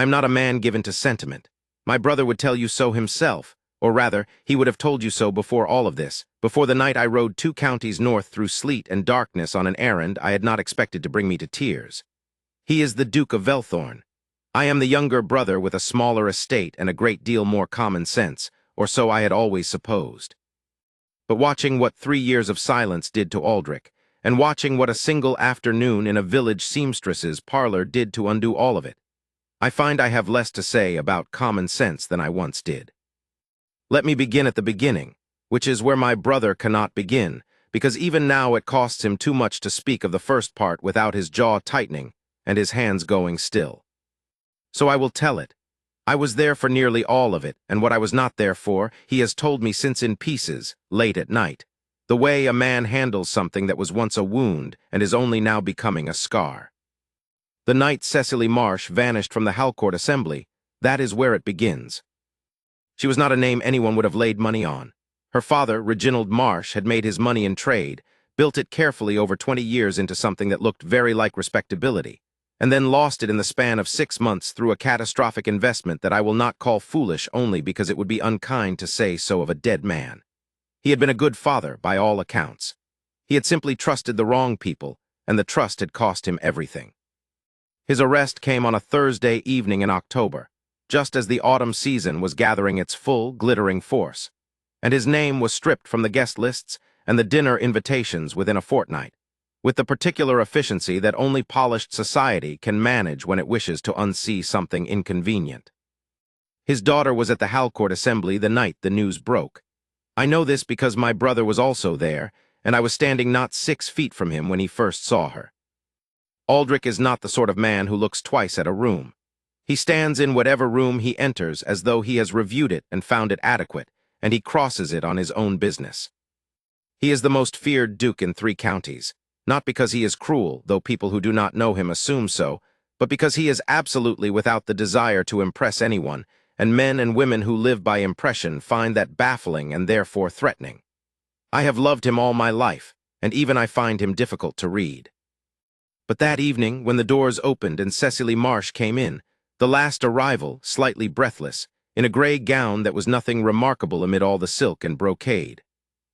I am not a man given to sentiment. My brother would tell you so himself, or rather, he would have told you so before all of this, before the night I rode 2 counties north through sleet and darkness on an errand I had not expected to bring me to tears. He is the Duke of Velthorn. I am the younger brother with a smaller estate and a great deal more common sense, or so I had always supposed. But watching what 3 years of silence did to Aldrich, and watching what a single afternoon in a village seamstress's parlor did to undo all of it, I find I have less to say about common sense than I once did. Let me begin at the beginning, which is where my brother cannot begin, because even now it costs him too much to speak of the first part without his jaw tightening and his hands going still. So I will tell it. I was there for nearly all of it, and what I was not there for, he has told me since in pieces, late at night. The way a man handles something that was once a wound and is only now becoming a scar. The night Cecily Marsh vanished from the Halcourt Assembly, that is where it begins. She was not a name anyone would have laid money on. Her father, Reginald Marsh, had made his money in trade, built it carefully over 20 years into something that looked very like respectability, and then lost it in the span of 6 months through a catastrophic investment that I will not call foolish only because it would be unkind to say so of a dead man. He had been a good father, by all accounts. He had simply trusted the wrong people, and the trust had cost him everything. His arrest came on a Thursday evening in October, just as the autumn season was gathering its full, glittering force, and his name was stripped from the guest lists and the dinner invitations within a fortnight, with the particular efficiency that only polished society can manage when it wishes to unsee something inconvenient. His daughter was at the Halcourt Assembly the night the news broke. I know this because my brother was also there, and I was standing not 6 feet from him when he first saw her. Aldrich is not the sort of man who looks twice at a room. He stands in whatever room he enters as though he has reviewed it and found it adequate, and he crosses it on his own business. He is the most feared duke in 3 counties, not because he is cruel, though people who do not know him assume so, but because he is absolutely without the desire to impress anyone, and men and women who live by impression find that baffling and therefore threatening. I have loved him all my life, and even I find him difficult to read. But that evening, when the doors opened and Cecily Marsh came in, the last arrival, slightly breathless, in a gray gown that was nothing remarkable amid all the silk and brocade,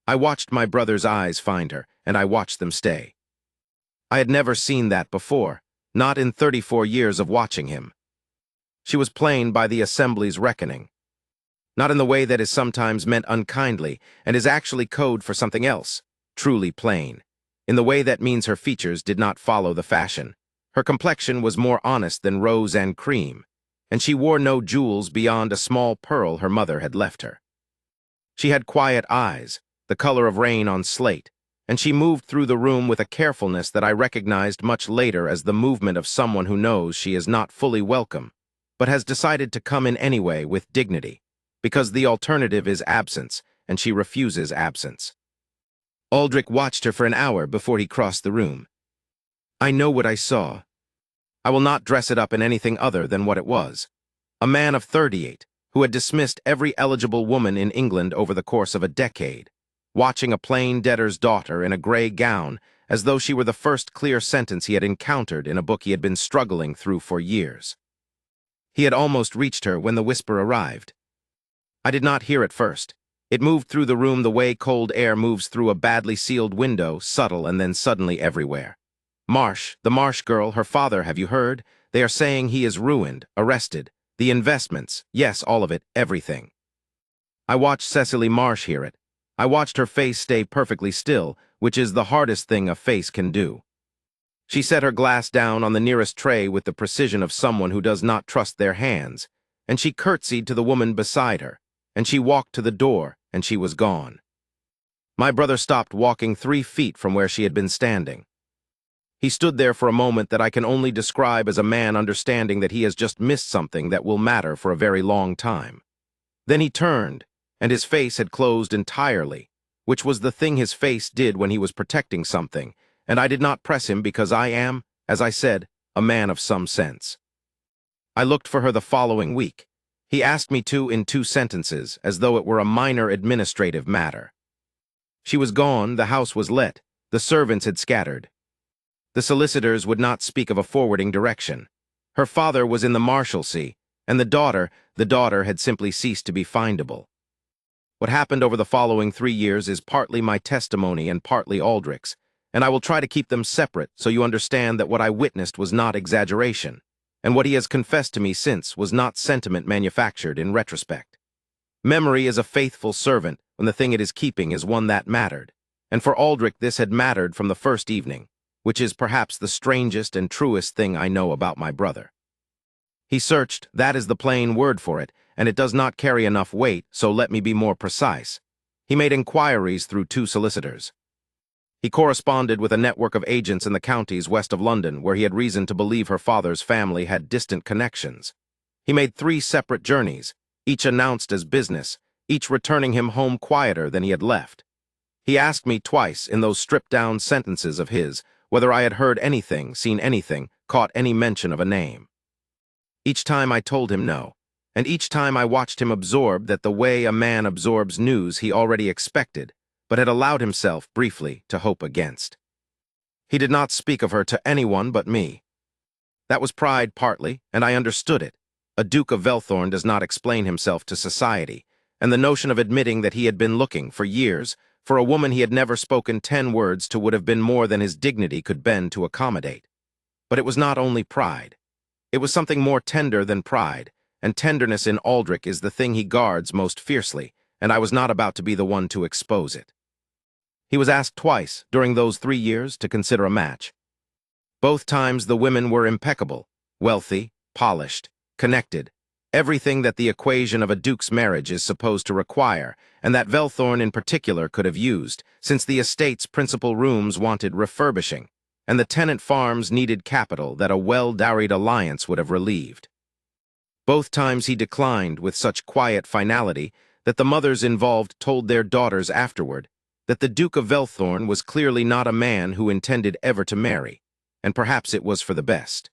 I watched my brother's eyes find her, and I watched them stay. I had never seen that before, not in 34 years of watching him. She was plain by the Assembly's reckoning. Not in the way that is sometimes meant unkindly and is actually code for something else, truly plain. In the way that means her features did not follow the fashion. Her complexion was more honest than rose and cream, and she wore no jewels beyond a small pearl her mother had left her. She had quiet eyes, the color of rain on slate, and she moved through the room with a carefulness that I recognized much later as the movement of someone who knows she is not fully welcome, but has decided to come in anyway with dignity, because the alternative is absence, and she refuses absence. Aldrich watched her for an hour before he crossed the room. I know what I saw. I will not dress it up in anything other than what it was. A man of 38, who had dismissed every eligible woman in England over the course of a decade, watching a plain debtor's daughter in a gray gown as though she were the first clear sentence he had encountered in a book he had been struggling through for years. He had almost reached her when the whisper arrived. I did not hear it first. It moved through the room the way cold air moves through a badly sealed window, subtle and then suddenly everywhere. Marsh, the Marsh girl, her father, have you heard? They are saying he is ruined, arrested. The investments, yes, all of it, everything. I watched Cecily Marsh hear it. I watched her face stay perfectly still, which is the hardest thing a face can do. She set her glass down on the nearest tray with the precision of someone who does not trust their hands, and she curtsied to the woman beside her, and she walked to the door, and she was gone. My brother stopped walking 3 feet from where she had been standing. He stood there for a moment that I can only describe as a man understanding that he has just missed something that will matter for a very long time. Then he turned, and his face had closed entirely, which was the thing his face did when he was protecting something, and I did not press him because I am, as I said, a man of some sense. I looked for her the following week. He asked me to in 2 sentences, as though it were a minor administrative matter. She was gone, the house was let, the servants had scattered. The solicitors would not speak of a forwarding direction. Her father was in the Marshalsea, and the daughter had simply ceased to be findable. What happened over the following 3 years is partly my testimony and partly Aldrich's, and I will try to keep them separate so you understand that what I witnessed was not exaggeration, and what he has confessed to me since was not sentiment manufactured in retrospect. Memory is a faithful servant when the thing it is keeping is one that mattered, and for Aldrich this had mattered from the first evening, which is perhaps the strangest and truest thing I know about my brother. He searched, that is the plain word for it, and it does not carry enough weight, so let me be more precise. He made inquiries through 2 solicitors. He corresponded with a network of agents in the counties west of London where he had reason to believe her father's family had distant connections. He made 3 separate journeys, each announced as business, each returning him home quieter than he had left. He asked me twice in those stripped-down sentences of his whether I had heard anything, seen anything, caught any mention of a name. Each time I told him no, and each time I watched him absorb that the way a man absorbs news he already expected, but had allowed himself, briefly, to hope against. He did not speak of her to anyone but me. That was pride partly, and I understood it. A Duke of Velthorn does not explain himself to society, and the notion of admitting that he had been looking, for years, for a woman he had never spoken 10 words to would have been more than his dignity could bend to accommodate. But it was not only pride. It was something more tender than pride, and tenderness in Aldrich is the thing he guards most fiercely, and I was not about to be the one to expose it. He was asked twice, during those 3 years, to consider a match. Both times the women were impeccable, wealthy, polished, connected, everything that the equation of a duke's marriage is supposed to require, and that Velthorn in particular could have used, since the estate's principal rooms wanted refurbishing, and the tenant farms needed capital that a well-dowried alliance would have relieved. Both times he declined with such quiet finality that the mothers involved told their daughters afterward that the Duke of Velthorn was clearly not a man who intended ever to marry, and perhaps it was for the best.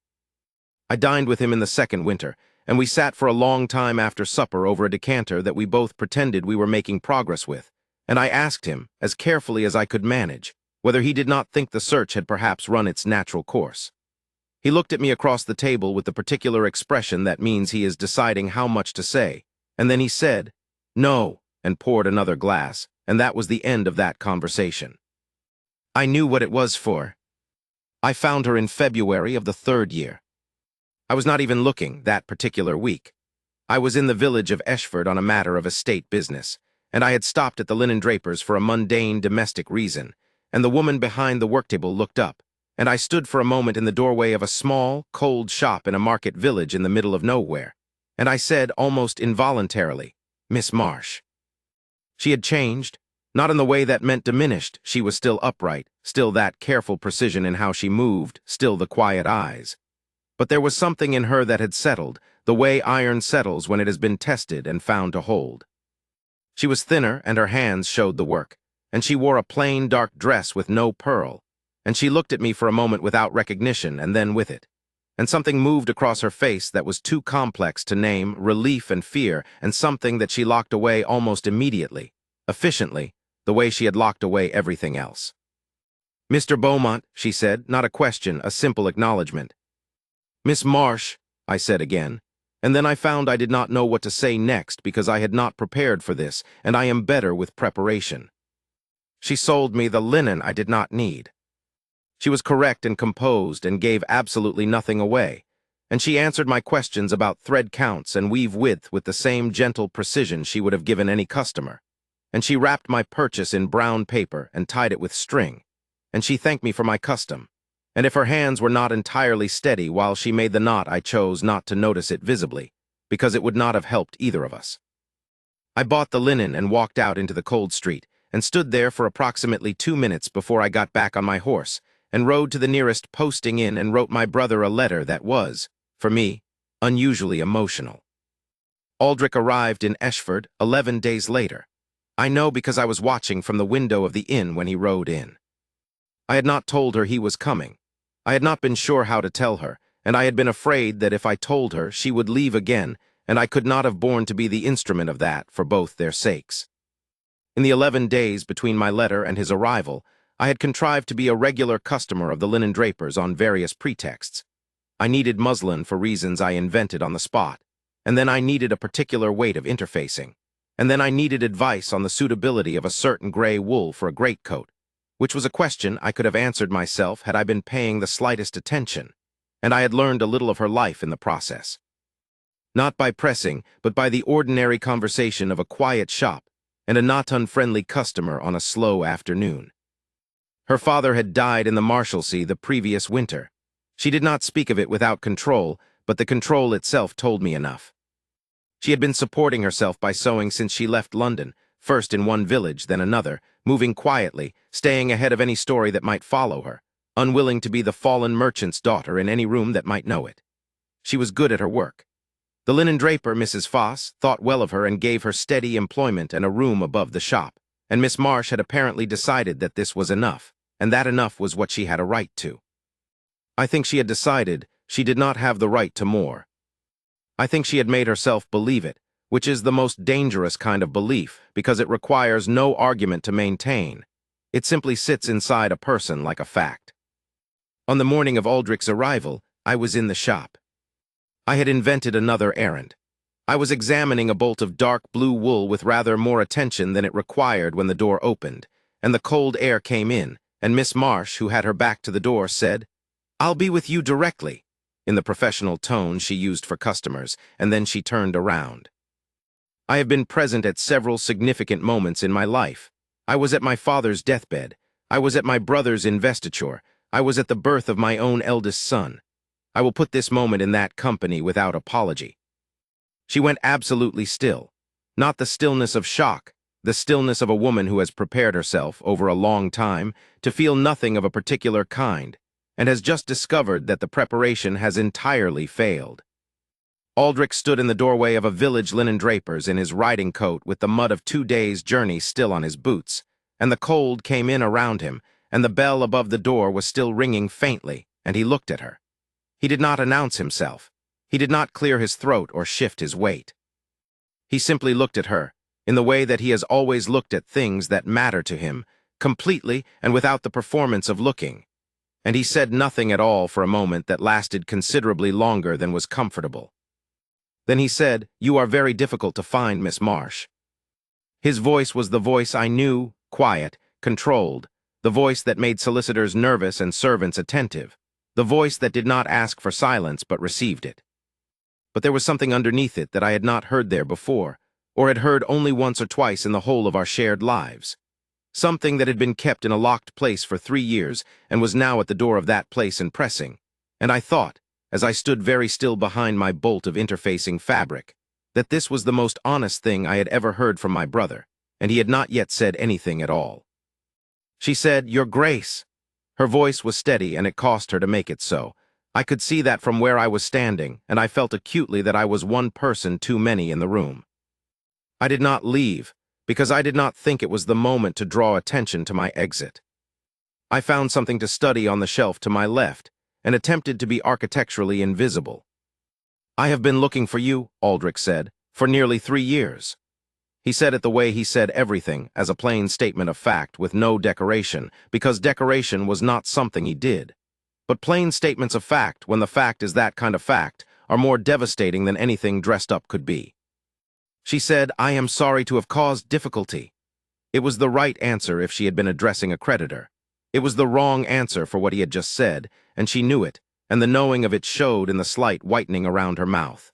I dined with him in the second winter, and we sat for a long time after supper over a decanter that we both pretended we were making progress with, and I asked him, as carefully as I could manage, whether he did not think the search had perhaps run its natural course. He looked at me across the table with the particular expression that means he is deciding how much to say, and then he said, "No," and poured another glass, and that was the end of that conversation. I knew what it was for. I found her in February of the 3rd year. I was not even looking that particular week. I was in the village of Eshford on a matter of estate business, and I had stopped at the linen draper's for a mundane domestic reason, and the woman behind the worktable looked up, and I stood for a moment in the doorway of a small, cold shop in a market village in the middle of nowhere, and I said, almost involuntarily, "Miss Marsh." She had changed, not in the way that meant diminished. She was still upright, still that careful precision in how she moved, still the quiet eyes. But there was something in her that had settled, the way iron settles when it has been tested and found to hold. She was thinner, and her hands showed the work, and she wore a plain dark dress with no pearl, and she looked at me for a moment without recognition and then with it, and something moved across her face that was too complex to name, relief and fear, and something that she locked away almost immediately, efficiently, the way she had locked away everything else. "Mr. Beaumont," she said, not a question, a simple acknowledgement. "Miss Marsh," I said again, and then I found I did not know what to say next because I had not prepared for this, and I am better with preparation. She sold me the linen I did not need. She was correct and composed and gave absolutely nothing away, and she answered my questions about thread counts and weave width with the same gentle precision she would have given any customer, and she wrapped my purchase in brown paper and tied it with string, and she thanked me for my custom, and if her hands were not entirely steady while she made the knot, I chose not to notice it visibly, because it would not have helped either of us. I bought the linen and walked out into the cold street, and stood there for approximately 2 minutes before I got back on my horse, and rode to the nearest posting inn and wrote my brother a letter that was, for me, unusually emotional. Aldrich arrived in Eshford 11 days later. I know because I was watching from the window of the inn when he rode in. I had not told her he was coming. I had not been sure how to tell her, and I had been afraid that if I told her, she would leave again, and I could not have borne to be the instrument of that for both their sakes. In the 11 days between my letter and his arrival, I had contrived to be a regular customer of the linen drapers on various pretexts. I needed muslin for reasons I invented on the spot. And then I needed a particular weight of interfacing. And then I needed advice on the suitability of a certain gray wool for a greatcoat, which was a question I could have answered myself had I been paying the slightest attention, and I had learned a little of her life in the process. Not by pressing, but by the ordinary conversation of a quiet shop and a not unfriendly customer on a slow afternoon. Her father had died in the Marshalsea the previous winter. She did not speak of it without control, but the control itself told me enough. She had been supporting herself by sewing since she left London, first in one village, then another, moving quietly, staying ahead of any story that might follow her, unwilling to be the fallen merchant's daughter in any room that might know it. She was good at her work. The linen draper, Mrs. Foss, thought well of her and gave her steady employment and a room above the shop, and Miss Marsh had apparently decided that this was enough, and that enough was what she had a right to. I think she had decided she did not have the right to more. I think she had made herself believe it, which is the most dangerous kind of belief because it requires no argument to maintain. It simply sits inside a person like a fact. On the morning of Aldrich's arrival, I was in the shop. I had invented another errand. I was examining a bolt of dark blue wool with rather more attention than it required when the door opened, and the cold air came in, and Miss Marsh, who had her back to the door, said, "I'll be with you directly," in the professional tone she used for customers, and then she turned around. I have been present at several significant moments in my life. I was at my father's deathbed. I was at my brother's investiture. I was at the birth of my own eldest son. I will put this moment in that company without apology. She went absolutely still. Not the stillness of shock, the stillness of a woman who has prepared herself, over a long time, to feel nothing of a particular kind, and has just discovered that the preparation has entirely failed. Aldrich stood in the doorway of a village linen draper's in his riding coat with the mud of 2 days' journey still on his boots, and the cold came in around him, and the bell above the door was still ringing faintly, and he looked at her. He did not announce himself. He did not clear his throat or shift his weight. He simply looked at her, in the way that he has always looked at things that matter to him, completely and without the performance of looking. And he said nothing at all for a moment that lasted considerably longer than was comfortable. Then he said, "You are very difficult to find, Miss Marsh." His voice was the voice I knew, quiet, controlled, the voice that made solicitors nervous and servants attentive, the voice that did not ask for silence but received it. But there was something underneath it that I had not heard there before, or had heard only once or twice in the whole of our shared lives. Something that had been kept in a locked place for 3 years and was now at the door of that place and pressing, and I thought, as I stood very still behind my bolt of interfacing fabric, that this was the most honest thing I had ever heard from my brother, and he had not yet said anything at all. She said, "Your Grace." Her voice was steady, and it cost her to make it so. I could see that from where I was standing, and I felt acutely that I was one person too many in the room. I did not leave, because I did not think it was the moment to draw attention to my exit. I found something to study on the shelf to my left, and attempted to be architecturally invisible. "I have been looking for you," Aldrich said, "for nearly 3 years." He said it the way he said everything, as a plain statement of fact with no decoration, because decoration was not something he did. But plain statements of fact, when the fact is that kind of fact, are more devastating than anything dressed up could be. She said, "I am sorry to have caused difficulty." It was the right answer if she had been addressing a creditor. It was the wrong answer for what he had just said, and she knew it, and the knowing of it showed in the slight whitening around her mouth.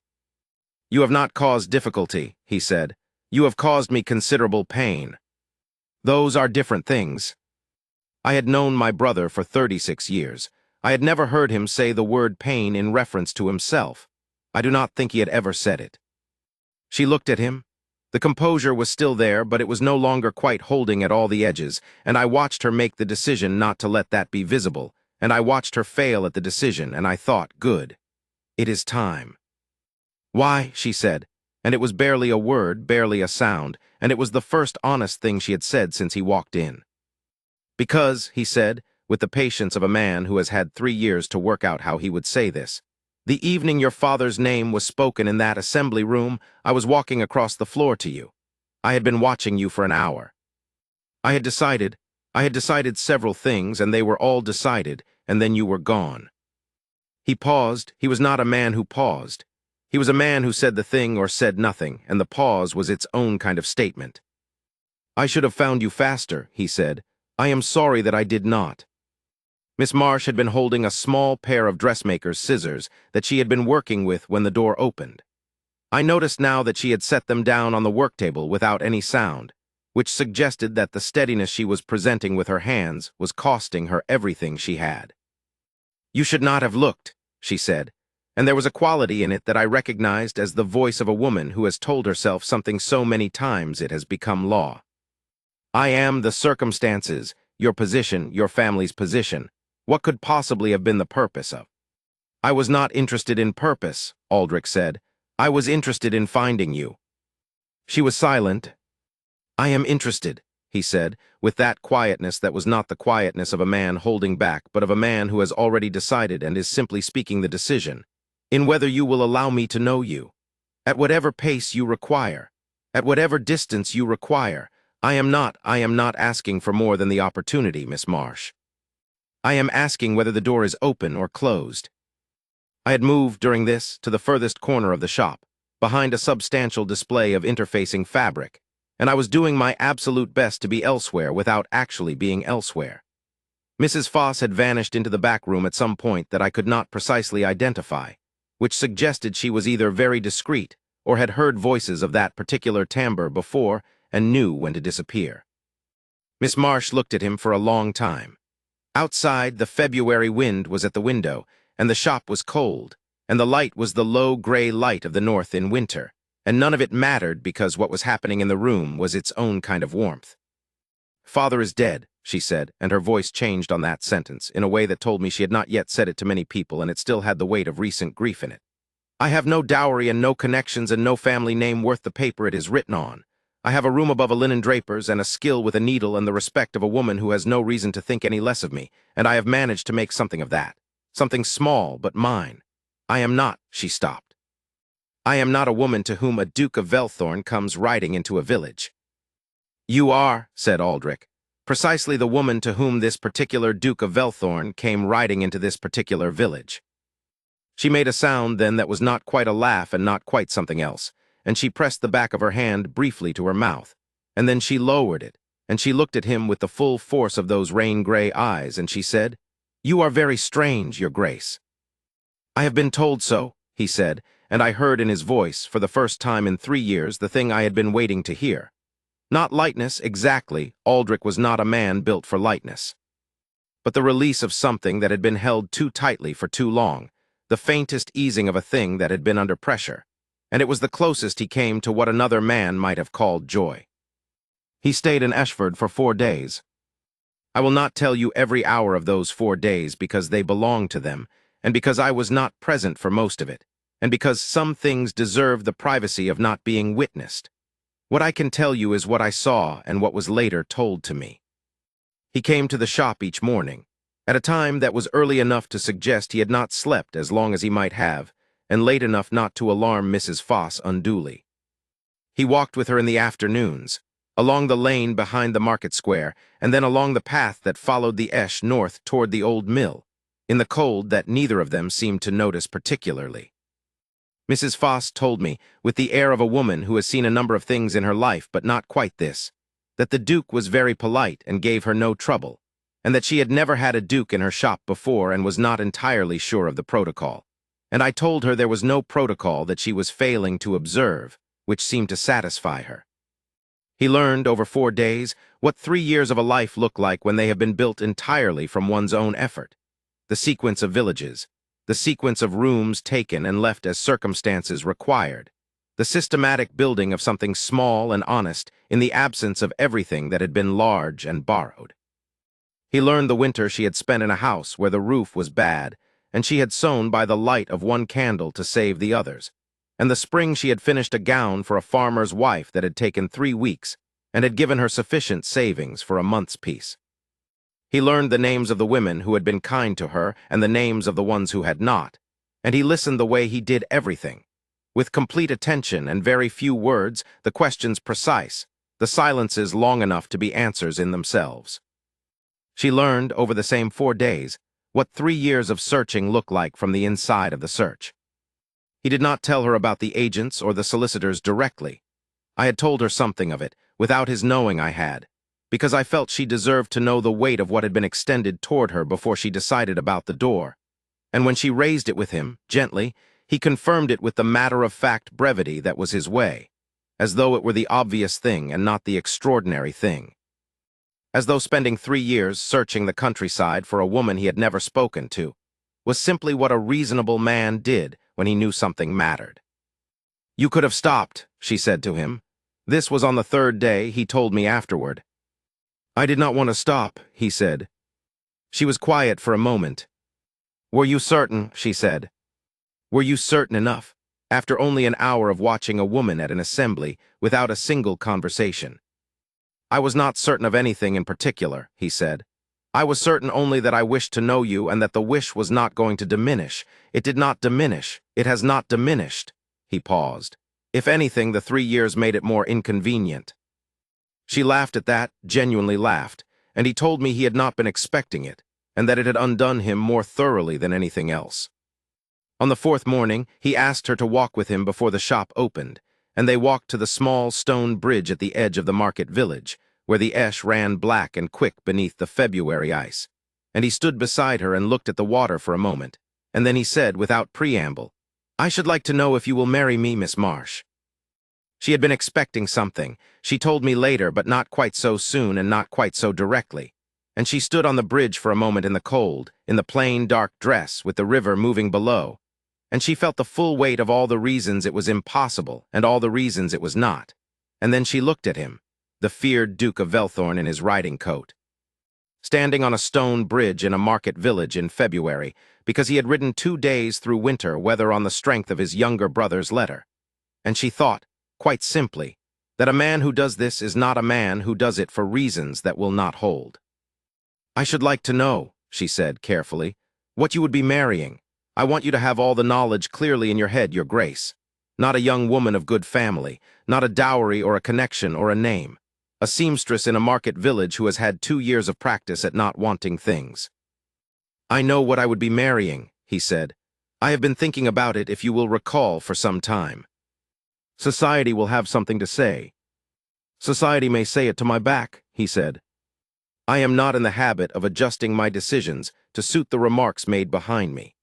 "You have not caused difficulty," he said. "You have caused me considerable pain. Those are different things." I had known my brother for 36 years. I had never heard him say the word pain in reference to himself. I do not think he had ever said it. She looked at him. The composure was still there, but it was no longer quite holding at all the edges, and I watched her make the decision not to let that be visible, and I watched her fail at the decision, and I thought, good. It is time. "Why?" she said, and it was barely a word, barely a sound, and it was the first honest thing she had said since he walked in. "Because," he said, with the patience of a man who has had 3 years to work out how he would say this, "the evening your father's name was spoken in that assembly room, I was walking across the floor to you. I had been watching you for an hour. I had decided several things, and they were all decided, and then you were gone." He paused. He was not a man who paused. He was a man who said the thing or said nothing, and the pause was its own kind of statement. "I should have found you faster," he said. "I am sorry that I did not." Miss Marsh had been holding a small pair of dressmaker's scissors that she had been working with when the door opened. I noticed now that she had set them down on the work table without any sound, which suggested that the steadiness she was presenting with her hands was costing her everything she had. "You should not have looked," she said, and there was a quality in it that I recognized as the voice of a woman who has told herself something so many times it has become law. "I am the circumstances, your position, your family's position. What could possibly have been the purpose of?" "I was not interested in purpose," Aldrich said. "I was interested in finding you." She was silent. "I am interested," he said, with that quietness that was not the quietness of a man holding back, but of a man who has already decided and is simply speaking the decision, "in whether you will allow me to know you. At whatever pace you require, at whatever distance you require. I am not asking for more than the opportunity, Miss Marsh. I am asking whether the door is open or closed." I had moved during this to the furthest corner of the shop, behind a substantial display of interfacing fabric, and I was doing my absolute best to be elsewhere without actually being elsewhere. Mrs. Foss had vanished into the back room at some point that I could not precisely identify, which suggested she was either very discreet or had heard voices of that particular timbre before and knew when to disappear. Miss Marsh looked at him for a long time. Outside, the February wind was at the window, and the shop was cold, and the light was the low gray light of the north in winter, and none of it mattered because what was happening in the room was its own kind of warmth. "Father is dead," she said, and her voice changed on that sentence in a way that told me she had not yet said it to many people and it still had the weight of recent grief in it. "I have no dowry and no connections and no family name worth the paper it is written on. I have a room above a linen draper's and a skill with a needle and the respect of a woman who has no reason to think any less of me, and I have managed to make something of that. Something small, but mine. I am not," she stopped. "I am not a woman to whom a Duke of Velthorn comes riding into a village." "You are," said Aldrich, "precisely the woman to whom this particular Duke of Velthorn came riding into this particular village." She made a sound then that was not quite a laugh and not quite something else, and she pressed the back of her hand briefly to her mouth, and then she lowered it, and she looked at him with the full force of those rain-gray eyes, and she said, "You are very strange, Your Grace." "I have been told so," he said, and I heard in his voice, for the first time in 3 years, the thing I had been waiting to hear. Not lightness, exactly. Aldrich was not a man built for lightness. But the release of something that had been held too tightly for too long, the faintest easing of a thing that had been under pressure, and it was the closest he came to what another man might have called joy. He stayed in Ashford for 4 days. I will not tell you every hour of those 4 days because they belonged to them, and because I was not present for most of it, and because some things deserve the privacy of not being witnessed. What I can tell you is what I saw and what was later told to me. He came to the shop each morning, at a time that was early enough to suggest he had not slept as long as he might have, and late enough not to alarm Mrs. Foss unduly. He walked with her in the afternoons, along the lane behind the market square, and then along the path that followed the Esh north toward the old mill, in the cold that neither of them seemed to notice particularly. Mrs. Foss told me, with the air of a woman who has seen a number of things in her life but not quite this, that the Duke was very polite and gave her no trouble, and that she had never had a Duke in her shop before and was not entirely sure of the protocol. And I told her there was no protocol that she was failing to observe, which seemed to satisfy her. He learned over 4 days what 3 years of a life look like when they have been built entirely from one's own effort. The sequence of villages, the sequence of rooms taken and left as circumstances required, the systematic building of something small and honest in the absence of everything that had been large and borrowed. He learned the winter she had spent in a house where the roof was bad, and she had sewn by the light of one candle to save the others, and the spring she had finished a gown for a farmer's wife that had taken 3 weeks and had given her sufficient savings for a month's peace. He learned the names of the women who had been kind to her and the names of the ones who had not, and he listened the way he did everything, with complete attention and very few words, the questions precise, the silences long enough to be answers in themselves. She learned, over the same 4 days, what 3 years of searching looked like from the inside of the search. He did not tell her about the agents or the solicitors directly. I had told her something of it, without his knowing I had, because I felt she deserved to know the weight of what had been extended toward her before she decided about the door. And when she raised it with him, gently, he confirmed it with the matter-of-fact brevity that was his way, as though it were the obvious thing and not the extraordinary thing. As though spending 3 years searching the countryside for a woman he had never spoken to was simply what a reasonable man did when he knew something mattered. "You could have stopped," she said to him. This was on the 3rd day, he told me afterward. "I did not want to stop," he said. She was quiet for a moment. "Were you certain?" she said. "Were you certain enough, after only an hour of watching a woman at an assembly without a single conversation?" "I was not certain of anything in particular," he said. "I was certain only that I wished to know you and that the wish was not going to diminish. It did not diminish. It has not diminished." He paused. "If anything, the 3 years made it more inconvenient." She laughed at that, genuinely laughed, and he told me he had not been expecting it, and that it had undone him more thoroughly than anything else. On the 4th morning, he asked her to walk with him before the shop opened, and they walked to the small stone bridge at the edge of the market village, where the Esh ran black and quick beneath the February ice. And he stood beside her and looked at the water for a moment, and then he said, without preamble, "I should like to know if you will marry me, Miss Marsh." She had been expecting something, she told me later, but not quite so soon and not quite so directly. And she stood on the bridge for a moment in the cold, in the plain dark dress, with the river moving below. And she felt the full weight of all the reasons it was impossible and all the reasons it was not. And then she looked at him, the feared Duke of Velthorn in his riding coat, standing on a stone bridge in a market village in February, because he had ridden 2 days through winter weather on the strength of his younger brother's letter. And she thought, quite simply, that a man who does this is not a man who does it for reasons that will not hold. "I should like to know," she said carefully, "what you would be marrying. I want you to have all the knowledge clearly in your head, Your Grace. Not a young woman of good family, not a dowry or a connection or a name. A seamstress in a market village who has had 2 years of practice at not wanting things." "I know what I would be marrying," he said. "I have been thinking about it, if you will recall, for some time. Society will have something to say. Society may say it to my back," he said. "I am not in the habit of adjusting my decisions to suit the remarks made behind me."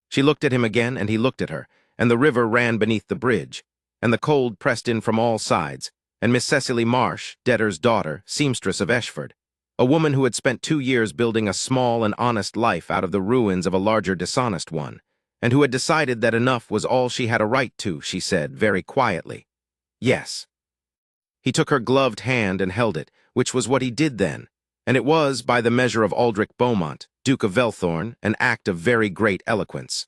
She looked at him again, and he looked at her, and the river ran beneath the bridge, and the cold pressed in from all sides, and Miss Cecily Marsh, debtor's daughter, seamstress of Eshford, a woman who had spent 2 years building a small and honest life out of the ruins of a larger dishonest one, and who had decided that enough was all she had a right to, she said, very quietly. "Yes." He took her gloved hand and held it, which was what he did then, and it was, by the measure of Aldrich Beaumont, Duke of Velthorn, an act of very great eloquence.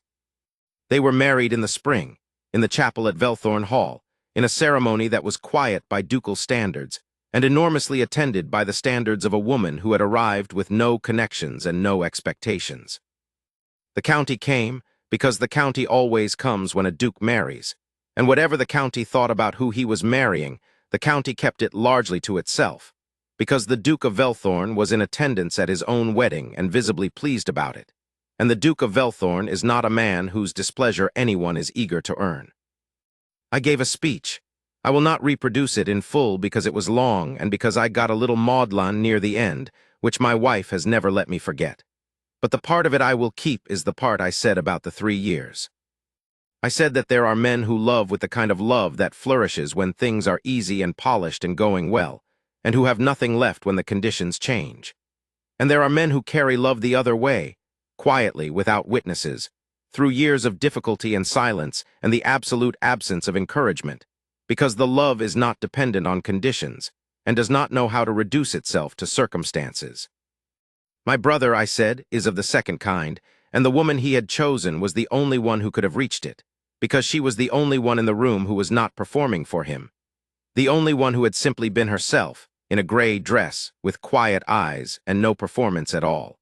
They were married in the spring, in the chapel at Velthorn Hall, in a ceremony that was quiet by ducal standards, and enormously attended by the standards of a woman who had arrived with no connections and no expectations. The county came, because the county always comes when a duke marries, and whatever the county thought about who he was marrying, the county kept it largely to itself, because the Duke of Velthorn was in attendance at his own wedding and visibly pleased about it, and the Duke of Velthorn is not a man whose displeasure anyone is eager to earn. I gave a speech. I will not reproduce it in full because it was long and because I got a little maudlin near the end, which my wife has never let me forget. But the part of it I will keep is the part I said about the 3 years. I said that there are men who love with the kind of love that flourishes when things are easy and polished and going well, and who have nothing left when the conditions change. And there are men who carry love the other way, quietly, without witnesses, through years of difficulty and silence and the absolute absence of encouragement, because the love is not dependent on conditions and does not know how to reduce itself to circumstances. My brother, I said, is of the second kind, and the woman he had chosen was the only one who could have reached it, because she was the only one in the room who was not performing for him, the only one who had simply been herself, in a gray dress, with quiet eyes, and no performance at all.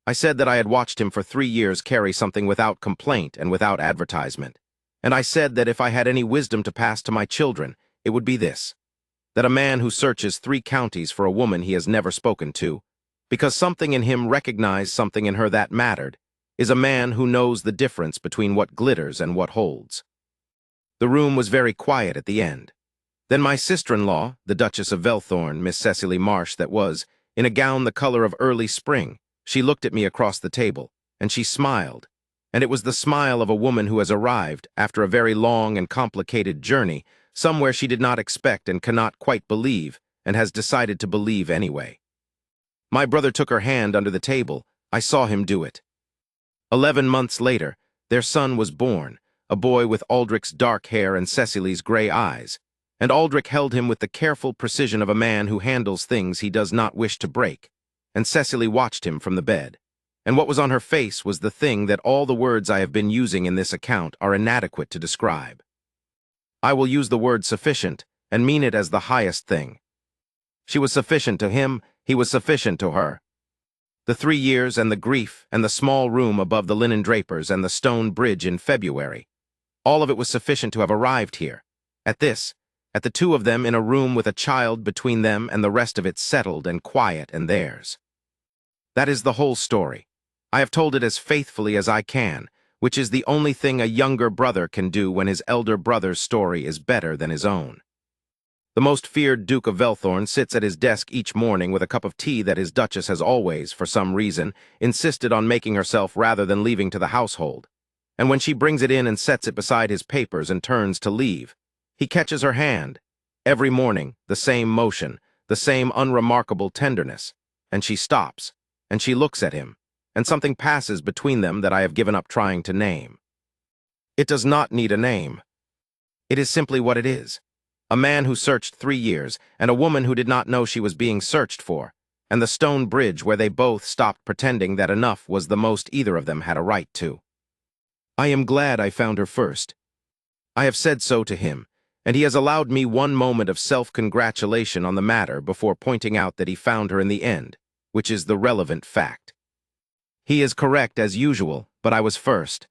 I said that I had watched him for 3 years carry something without complaint and without advertisement, and I said that if I had any wisdom to pass to my children, it would be this, that a man who searches 3 counties for a woman he has never spoken to, because something in him recognized something in her that mattered, is a man who knows the difference between what glitters and what holds. The room was very quiet at the end. Then my sister-in-law, the Duchess of Velthorn, Miss Cecily Marsh that was, in a gown the color of early spring, she looked at me across the table, and she smiled, and it was the smile of a woman who has arrived, after a very long and complicated journey, somewhere she did not expect and cannot quite believe, and has decided to believe anyway. My brother took her hand under the table. I saw him do it. 11 months later, their son was born, a boy with Aldrich's dark hair and Cecily's gray eyes, and Aldrich held him with the careful precision of a man who handles things he does not wish to break, and Cecily watched him from the bed. And what was on her face was the thing that all the words I have been using in this account are inadequate to describe. I will use the word sufficient, and mean it as the highest thing. She was sufficient to him, he was sufficient to her. The 3 years and the grief and the small room above the linen drapers and the stone bridge in February, all of it was sufficient to have arrived here. At the two of them in a room with a child between them and the rest of it settled and quiet and theirs. That is the whole story. I have told it as faithfully as I can, which is the only thing a younger brother can do when his elder brother's story is better than his own. The most feared Duke of Velthorn sits at his desk each morning with a cup of tea that his Duchess has always, for some reason, insisted on making herself rather than leaving to the household. And when she brings it in and sets it beside his papers and turns to leave, he catches her hand. Every morning, the same motion, the same unremarkable tenderness, and she stops, and she looks at him, and something passes between them that I have given up trying to name. It does not need a name. It is simply what it is. A man who searched 3 years, and a woman who did not know she was being searched for, and the stone bridge where they both stopped pretending that enough was the most either of them had a right to. I am glad I found her first. I have said so to him, and he has allowed me one moment of self-congratulation on the matter before pointing out that he found her in the end, which is the relevant fact. He is correct as usual, but I was first.